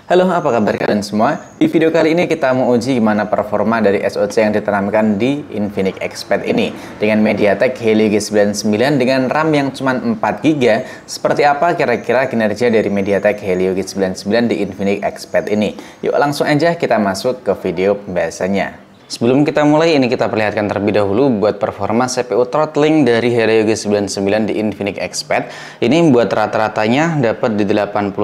Halo, apa kabar kalian semua? Di video kali ini kita mau uji gimana performa dari SoC yang ditanamkan di Infinix Expert ini dengan MediaTek Helio G99 dengan RAM yang cuma 4GB. Seperti apa kira-kira kinerja dari MediaTek Helio G99 di Infinix Expert ini? Yuk langsung aja kita masuk ke video pembahasannya. Sebelum kita mulai, ini kita perlihatkan terlebih dahulu buat performa CPU throttling dari Helio G99 di Infinix Expert. Ini buat rata-ratanya dapat di 89%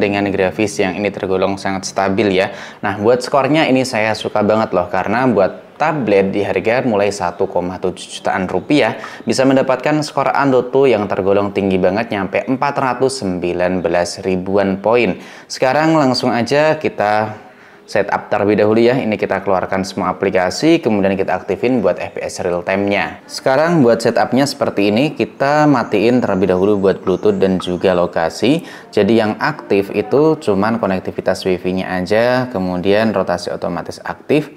dengan grafis yang ini tergolong sangat stabil ya. Nah, buat skornya ini saya suka banget loh, karena buat tablet di harga mulai 1,7 jutaan rupiah bisa mendapatkan skor Antutu yang tergolong tinggi banget nyampe 419 ribuan poin. Sekarang langsung aja kita setup terlebih dahulu ya. Ini kita keluarkan semua aplikasi, kemudian kita aktifin buat FPS real time-nya. Sekarang buat setupnya seperti ini, kita matiin terlebih dahulu buat Bluetooth dan juga lokasi. Jadi yang aktif itu cuman konektivitas WiFi-nya aja, kemudian rotasi otomatis aktif,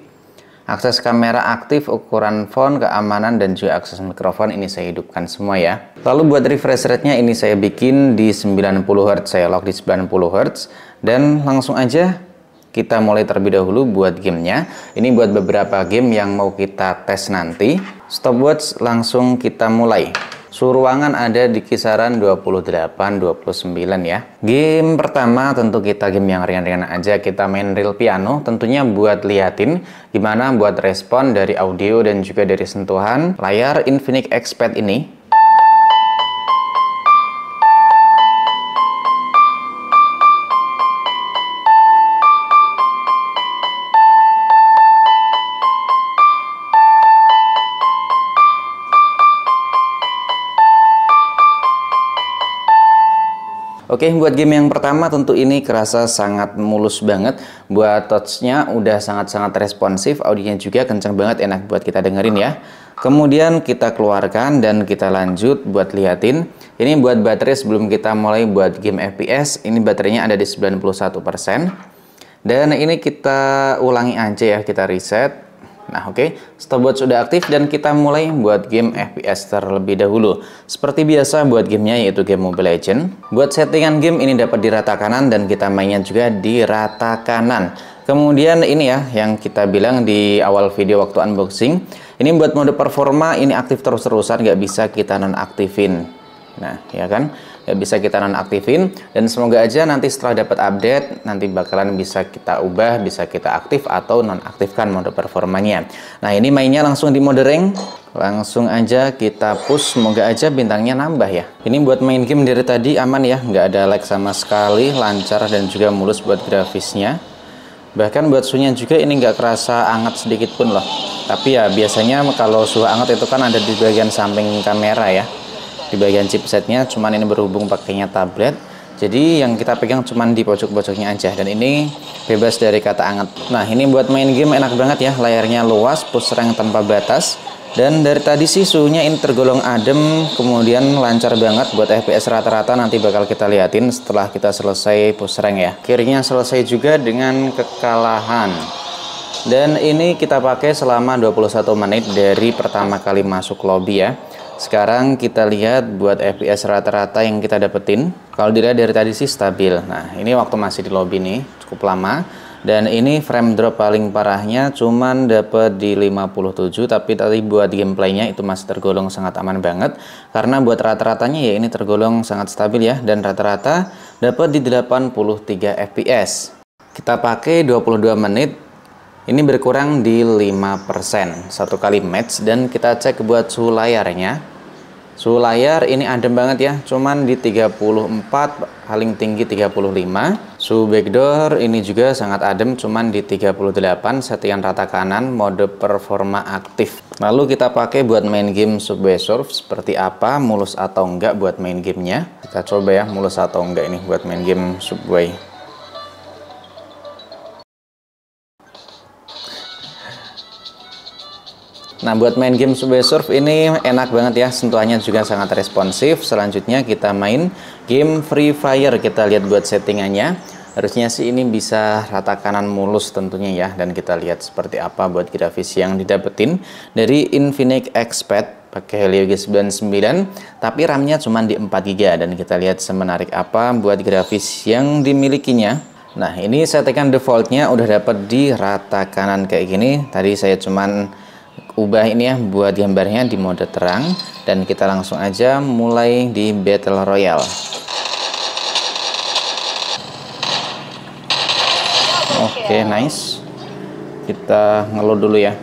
akses kamera aktif, ukuran font, keamanan, dan juga akses mikrofon ini saya hidupkan semua ya. Lalu buat refresh rate-nya ini saya bikin di 90 Hz, saya lock di 90 Hz, dan langsung aja kita mulai terlebih dahulu buat gamenya. Ini buat beberapa game yang mau kita tes nanti. Stopwatch langsung kita mulai. Suhu ruangan ada di kisaran 28-29 ya. Game pertama tentu kita game yang ringan-ringan aja. Kita main real piano. Tentunya buat liatin gimana buat respon dari audio dan juga dari sentuhan layar Infinix Expert ini. Oke, buat game yang pertama tentu ini kerasa sangat mulus banget. Buat touch-nya udah sangat-sangat responsif, audionya juga kencang banget, enak buat kita dengerin ya. Kemudian kita keluarkan dan kita lanjut buat liatin. Ini buat baterai sebelum kita mulai buat game FPS, ini baterainya ada di 91%. Dan ini kita ulangi aja ya, kita reset. Nah oke, stopwatch sudah aktif dan kita mulai buat game FPS terlebih dahulu. Seperti biasa buat gamenya yaitu game Mobile Legends. Buat settingan game ini dapat di rata kanan dan kita mainnya juga di rata kanan. Kemudian ini ya yang kita bilang di awal video waktu unboxing. Ini buat mode performa ini aktif terus-terusan, nggak bisa kita nonaktifin. Nah ya kan, nggak bisa kita nonaktifin, dan semoga aja nanti setelah dapat update nanti bakalan bisa kita ubah, bisa kita aktif atau nonaktifkan mode performanya. Nah ini mainnya langsung di mode rank, langsung aja kita push, semoga aja bintangnya nambah ya. Ini buat main game dari tadi aman ya, nggak ada lag sama sekali, lancar dan juga mulus buat grafisnya. Bahkan buat suhunya juga ini nggak kerasa hangat sedikit pun loh. Tapi ya biasanya kalau suhu hangat itu kan ada di bagian samping kamera ya, di bagian chipsetnya, cuman ini berhubung pakainya tablet, jadi yang kita pegang cuman di pojok-pojoknya aja, dan ini bebas dari kata anget. Nah ini buat main game enak banget ya, layarnya luas, push rank tanpa batas, dan dari tadi sih suhunya ini tergolong adem, kemudian lancar banget buat FPS rata-rata. Nanti bakal kita liatin setelah kita selesai push rank ya. Akhirnya selesai juga dengan kekalahan. Dan ini kita pakai selama 21 menit dari pertama kali masuk lobby ya. Sekarang kita lihat buat FPS rata-rata yang kita dapetin. Kalau dilihat dari tadi sih stabil. Nah ini waktu masih di lobby nih cukup lama. Dan ini frame drop paling parahnya cuman dapet di 57. Tapi tadi buat gameplaynya itu masih tergolong sangat aman banget. Karena buat rata-ratanya ya ini tergolong sangat stabil ya. Dan rata-rata dapat di 83 FPS. Kita pakai 22 menit. Ini berkurang di 5% satu kali match, dan kita cek buat suhu layarnya. Suhu layar ini adem banget ya, cuman di 34, paling tinggi 35. Suhu backdoor ini juga sangat adem, cuman di 38, settingan rata kanan, mode performa aktif. Lalu kita pakai buat main game Subway Surf, seperti apa, mulus atau enggak buat main gamenya. Kita coba ya, mulus atau enggak ini buat main game Subway. Nah buat main game Subway Surf ini enak banget ya, sentuhannya juga sangat responsif. Selanjutnya kita main game Free Fire, kita lihat buat settingannya. Harusnya sih ini bisa rata kanan mulus tentunya ya, dan kita lihat seperti apa buat grafis yang didapetin dari Infinix Expert pakai Helio G99, tapi RAM-nya cuma di 4GB, dan kita lihat semenarik apa buat grafis yang dimilikinya. Nah, ini settingan defaultnya udah dapat di rata kanan kayak gini. Tadi saya cuman ubah ini ya buat gambarnya di mode terang, dan kita langsung aja mulai di Battle Royale. Oke, nice. Kita ngeload dulu ya.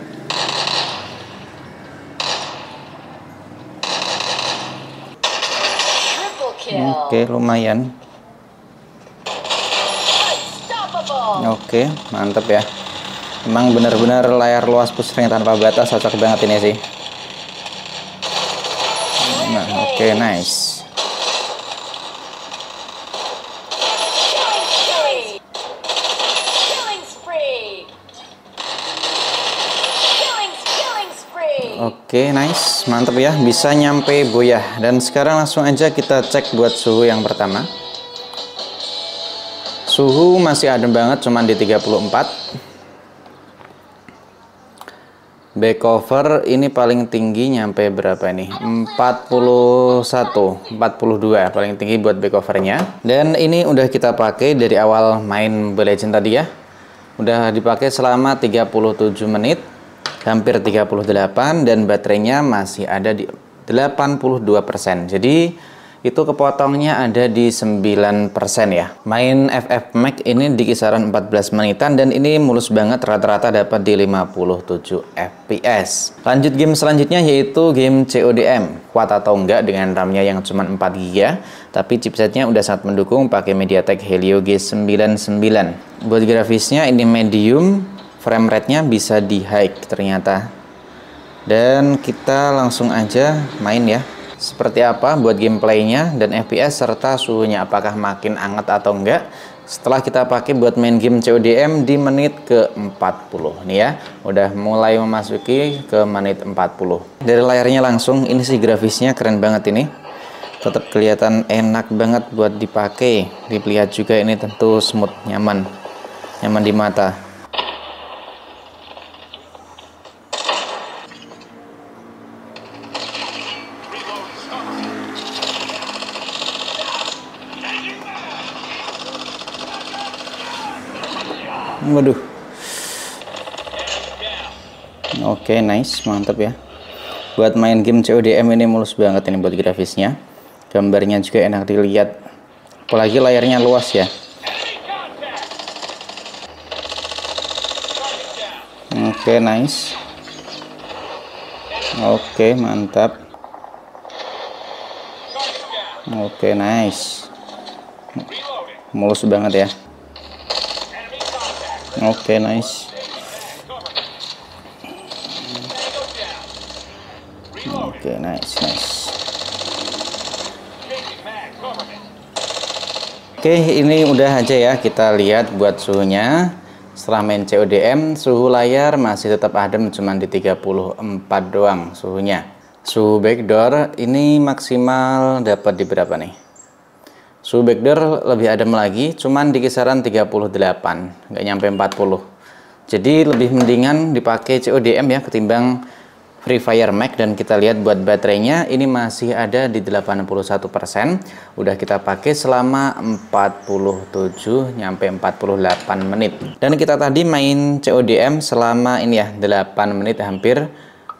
Oke, lumayan. Oke, mantep ya. Emang benar-benar layar luas pusring tanpa batas, cocok banget ini sih. Nah, oke, nice. Oke, nice, mantep ya, bisa nyampe boyah. Dan sekarang langsung aja kita cek buat suhu yang pertama. Suhu masih adem banget, cuman di 34. Back cover ini paling tinggi nyampe berapa ini? 41, 42 paling tinggi buat back covernya. Dan ini udah kita pakai dari awal main Mobile Legends tadi ya. Udah dipakai selama 37 menit, hampir 38, dan baterainya masih ada di 82%. Jadi itu kepotongnya ada di 9% ya. Main FF Max ini di kisaran 14 menitan, dan ini mulus banget, rata-rata dapat di 57 FPS. Lanjut game selanjutnya yaitu game CODM. Kuat atau enggak dengan RAM-nya yang cuma 4 GB, tapi chipsetnya udah sangat mendukung, pakai MediaTek Helio G99. Buat grafisnya ini medium, frame rate-nya bisa di high ternyata. Dan kita langsung aja main ya. Seperti apa buat gameplaynya dan FPS serta suhunya, apakah makin hangat atau enggak setelah kita pakai buat main game CODM di menit ke 40 nih ya. Udah mulai memasuki ke menit 40. Dari layarnya langsung, ini sih grafisnya keren banget ini. Tetap kelihatan enak banget buat dipakai. Dilihat juga ini tentu smooth, nyaman di mata. Waduh. Oke, nice, mantap ya. Buat main game CODM ini mulus banget ini buat grafisnya. Gambarnya juga enak dilihat. Apalagi layarnya luas ya. Oke, nice. Oke, mantap. Oke, nice. Mulus banget ya. Oke, nice. Oke, nice. Oke, ini udah aja ya, kita lihat buat suhunya. Setelah main CODM, suhu layar masih tetap adem, cuman di 34 doang suhunya. Suhu backdoor ini maksimal dapat di berapa nih? Suhu backdoor lebih adem lagi, cuman di kisaran 38, nggak nyampe 40. Jadi lebih mendingan dipakai CODM ya ketimbang Free Fire Max. Dan kita lihat buat baterainya ini masih ada di 81%. Udah kita pakai selama 47 nyampe 48 menit. Dan kita tadi main CODM selama ini ya 8 menit, hampir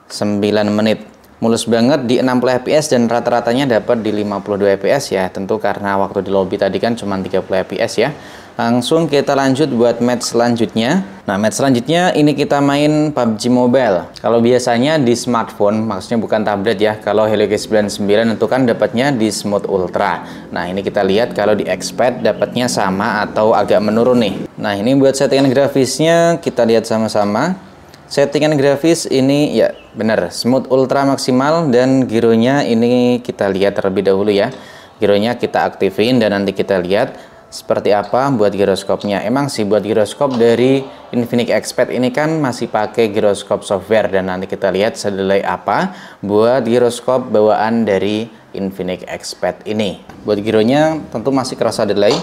9 menit. Mulus banget di 60 fps dan rata-ratanya dapat di 52 fps ya. Tentu karena waktu di lobby tadi kan cuma 30 fps ya. Langsung kita lanjut buat match selanjutnya. Nah, match selanjutnya ini kita main PUBG Mobile. Kalau biasanya di smartphone, maksudnya bukan tablet ya. Kalau Helio G99 itu kan dapatnya di Smooth Ultra. Nah, ini kita lihat kalau di Expert dapatnya sama atau agak menurun nih. Nah, ini buat settingan grafisnya kita lihat sama-sama. Settingan grafis ini ya benar Smooth Ultra maksimal, dan gironya ini kita lihat terlebih dahulu ya. Gironya kita aktifin dan nanti kita lihat seperti apa buat giroskopnya. Emang sih buat giroskop dari Infinix Expert ini kan masih pakai giroskop software, dan nanti kita lihat sedelay apa buat giroskop bawaan dari Infinix Expert ini. Buat gironya tentu masih kerasa delay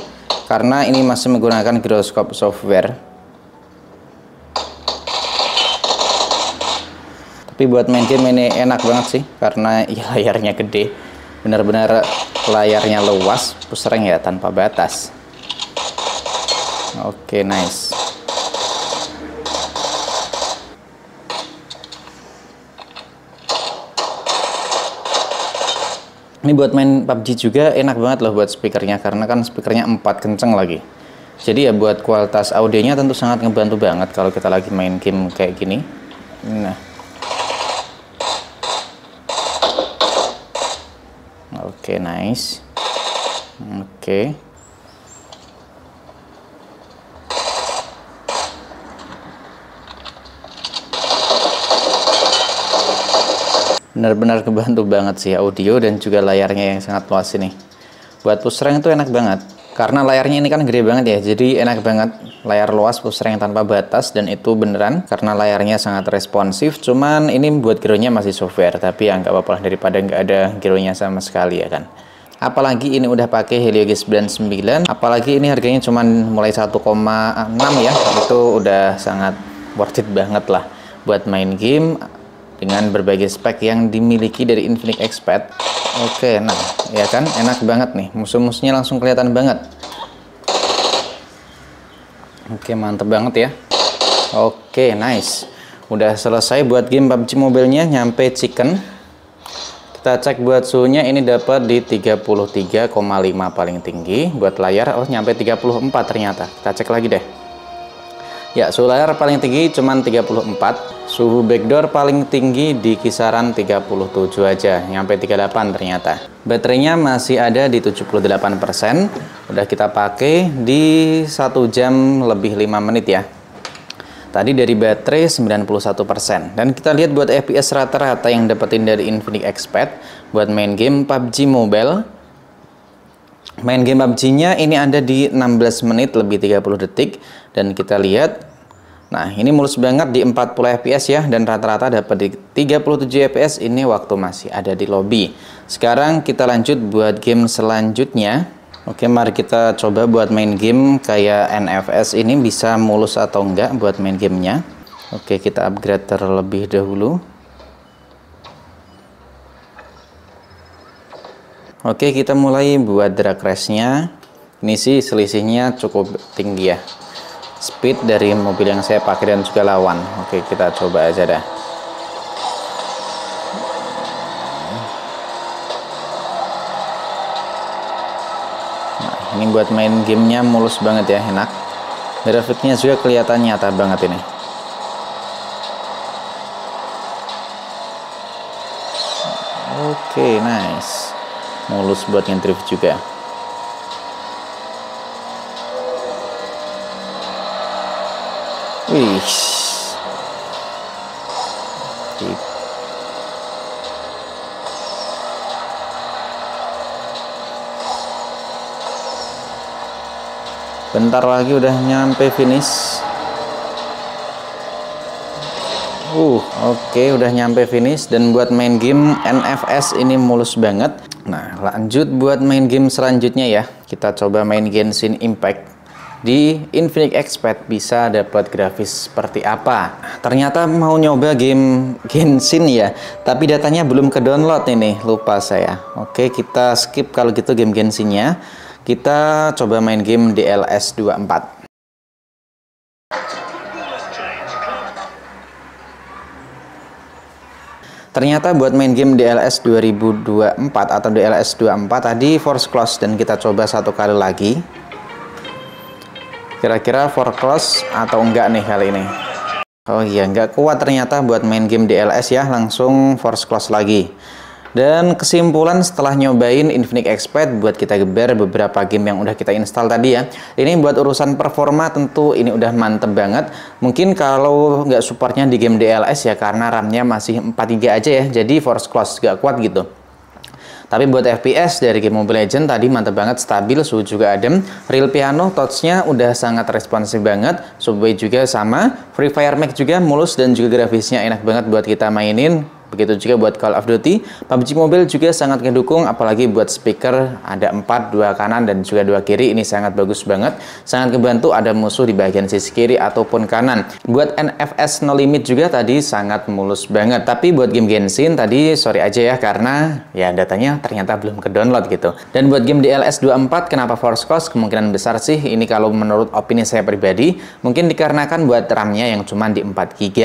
karena ini masih menggunakan giroskop software. Tapi buat main game ini enak banget sih karena ya layarnya gede, benar-benar layarnya luas, pusreng ya, tanpa batas. Oke, nice. Ini buat main PUBG juga enak banget loh buat speakernya, karena kan speakernya 4 kenceng lagi. Jadi ya buat kualitas audionya tentu sangat ngebantu banget kalau kita lagi main game kayak gini. Nah. Oke, nice. Oke. Benar-benar kebantu banget sih audio dan juga layarnya yang sangat luas ini. Buat push rank itu enak banget. Karena layarnya ini kan gede banget ya, jadi enak banget layar luas push rank tanpa batas, dan itu beneran karena layarnya sangat responsif. Cuman ini buat gironya masih software, tapi ya nggak apa-apa daripada nggak ada gironya sama sekali ya kan. Apalagi ini udah pakai Helio G99, apalagi ini harganya cuman mulai 1,6 ya, itu udah sangat worth it banget lah buat main game dengan berbagai spek yang dimiliki dari Infinix Expert. Oke, nah ya kan enak banget nih, musuh-musuhnya langsung kelihatan banget. Oke, mantep banget ya. Oke, nice. Udah selesai buat game PUBG Mobile-nya, nyampe chicken. Kita cek buat suhunya, ini dapat di 33,5 paling tinggi. Buat layar, oh nyampe 34 ternyata. Kita cek lagi deh. Ya, suhu layar paling tinggi cuman 34. Suhu backdoor paling tinggi di kisaran 37 aja, nyampe 38 ternyata. Baterainya masih ada di 78%. Udah kita pakai di 1 jam lebih 5 menit ya. Tadi dari baterai 91%. Dan kita lihat buat FPS rata-rata yang dapetin dari Infinix Expert buat main game PUBG Mobile. Main game PUBG-nya ini ada di 16 menit lebih 30 detik. Dan kita lihat, nah ini mulus banget di 40 fps ya, dan rata-rata dapat di 37 fps ini waktu masih ada di lobby. Sekarang kita lanjut buat game selanjutnya. Oke, mari kita coba buat main game kayak NFS ini bisa mulus atau enggak buat main gamenya. Oke, kita upgrade terlebih dahulu. Oke, kita mulai buat drag race-nya. Ini sih selisihnya cukup tinggi ya, speed dari mobil yang saya pakai dan juga lawan. Oke, kita coba aja dah. Nah, ini buat main gamenya mulus banget ya, enak. Grafiknya juga kelihatan nyata banget ini. Oke, nice. Mulus buat ngedrift juga. Wih, bentar lagi udah nyampe finish. Oke, udah nyampe finish. Dan buat main game NFS ini mulus banget. Nah, lanjut buat main game selanjutnya ya. Kita coba main Genshin Impact. Di Infinix Expert bisa dapat grafis seperti apa. Ternyata mau nyoba game Genshin ya, tapi datanya belum ke download ini, lupa saya. Oke, kita skip kalau gitu game Genshinnya. Kita coba main game DLS 24. Ternyata buat main game DLS 2024 atau DLS 24 tadi force close, dan kita coba satu kali lagi. Kira-kira for close atau enggak nih kali ini. Oh iya, enggak kuat ternyata buat main game DLS ya, langsung force close lagi. Dan kesimpulan setelah nyobain Infinix Expert buat kita geber beberapa game yang udah kita install tadi ya, ini buat urusan performa tentu ini udah mantep banget. Mungkin kalau nggak supportnya di game DLS ya, karena RAM-nya masih 4GB aja ya, jadi force close nggak kuat gitu. Tapi buat FPS dari game Mobile Legends tadi mantap banget, stabil, suhu juga adem. Real piano, touch-nya udah sangat responsif banget. Subway juga sama. Free Fire Max juga mulus dan juga grafisnya enak banget buat kita mainin. Begitu juga buat Call of Duty, PUBG Mobile juga sangat ngedukung, apalagi buat speaker ada 4, 2 kanan dan juga 2 kiri, ini sangat bagus banget. Sangat kebantu ada musuh di bagian sisi kiri ataupun kanan. Buat NFS No Limit juga tadi sangat mulus banget. Tapi buat game Genshin tadi sorry aja ya, karena ya datanya ternyata belum ke-download gitu. Dan buat game DLS 24, kenapa Force Cost? Kemungkinan besar sih ini kalau menurut opini saya pribadi, mungkin dikarenakan buat RAM-nya yang cuma di 4 GB.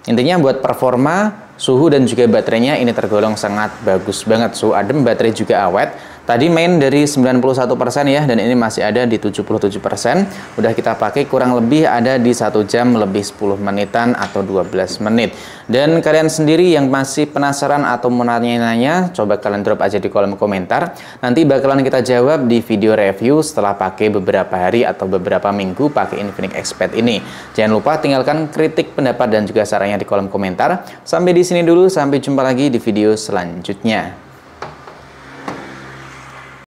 Intinya buat performa, suhu dan juga baterainya ini tergolong sangat bagus banget. Suhu adem, baterai juga awet. Tadi main dari 91% ya, dan ini masih ada di 77%. Udah kita pakai kurang lebih ada di 1 jam lebih 10 menitan atau 12 menit. Dan kalian sendiri yang masih penasaran atau mau nanya-nanya, coba kalian drop aja di kolom komentar. Nanti bakalan kita jawab di video review setelah pakai beberapa hari atau beberapa minggu pakai Infinix Expert ini. Jangan lupa tinggalkan kritik, pendapat, dan juga sarannya di kolom komentar. Sampai di sini dulu, sampai jumpa lagi di video selanjutnya.